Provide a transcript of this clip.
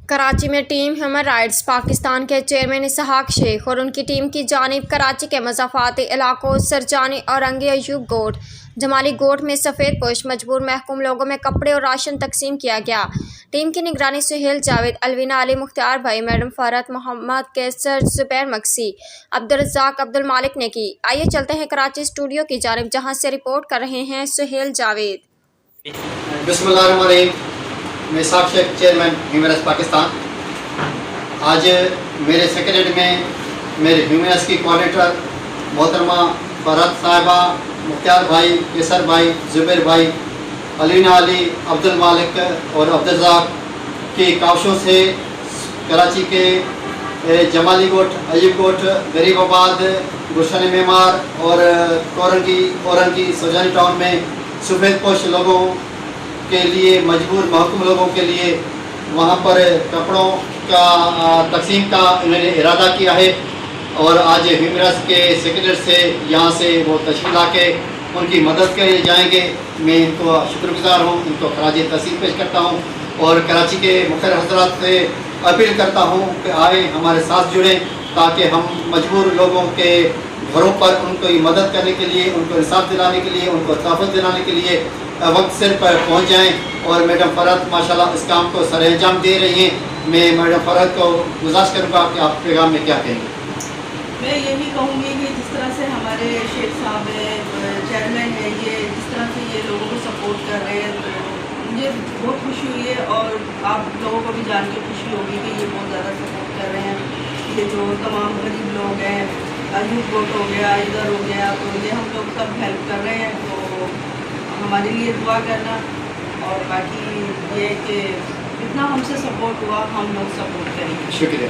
کراچی میں team human rights Pakistan کے chairman اسحاق شیخ اور ان کی ٹیم کی جانب کراچی کے مضافاتی علاقوں سرجانی اورنگی ایوب گوٹ جمالی گوٹ میں سفید پوش مجبور محکوم لوگوں میں کپڑے اور راشن تقسیم کیا گیا۔ ٹیم کی نگرانی سہیل جاوید، الوینا علی، مختار بھائی، میڈم فرحت، محمد کیسر، زبیر مکسی، عبدالرزاق، عبدالمالک نے کی۔ آئیے چلتے ہیں کراچی اسٹوڈیو کی جانب جہاں سے رپورٹ کر رہے ہیں سہیل جاوید۔ بسم اللہ الرحمن الرحیم۔ میں اسحاق شیخ، چیئرمین ہیومن رائٹس پاکستان۔ آج میرے سیکریٹریٹ میں میرے ہیومن رائٹس کی کوآرڈینیٹر محترمہ فرحت صاحبہ، مختار بھائی، کیسر بھائی، زبیر بھائی، الوینا علی، عبدالمالک اور عبدالرزاق کی کاوشوں سے کراچی کے جمالی گوٹ، ایوب گوٹ، غریب آباد، گلشن معمار اور اورنگی سرجانی ٹاؤن میں سفید پوش لوگوں کے لیے، مجبور محکوم لوگوں کے لیے وہاں پر کپڑوں کا تقسیم کا انہوں نے ارادہ کیا ہے، اور آج ہیومن رائٹس کے سیکریٹریٹ سے یہاں سے وہ تشریف لا کے ان کی مدد کے جائیں گے۔ میں ان کو شکر گزار ہوں، ان کو خراج تحسین پیش کرتا ہوں اور کراچی کے مختلف حضرات سے اپیل کرتا ہوں کہ آئے ہمارے ساتھ جڑیں تاکہ ہم مجبور لوگوں کے گھروں پر ان کو مدد کرنے کے لیے، ان کو انصاف دلانے کے لیے، ان کو تحفظ دلانے کے لیے وقت سر پر پہنچ جائیں۔ اور میڈم فرحت ماشاءاللہ اس کام کو سر انجام دے رہی ہیں۔ میں میڈم فرحت کو گزارش کروں گا کہ آپ پیغام میں کیا کہیں گے؟ میں یہی کہوں گی کہ جس طرح سے ہمارے شیخ صاحب ہیں، چیئرمین ہیں، یہ جس طرح سے یہ لوگوں کو سپورٹ کر رہے ہیں تو مجھے بہت خوشی ہوئی ہے، اور آپ لوگوں کو بھی جان کے خوشی ہوگی کہ یہ بہت زیادہ سپورٹ کر رہے ہیں۔ یہ جو تمام غریب لوگ ہیں، ایوب گوٹ ہو گیا، ادھر ہو گیا، تو یہ ہم لوگ سب ہیلپ کر رہے ہیں، تو ہمارے لیے دعا کرنا، اور باقی یہ کہ جتنا ہم سے سپورٹ ہوا ہم لوگ سپورٹ کریں گے۔ شکریہ۔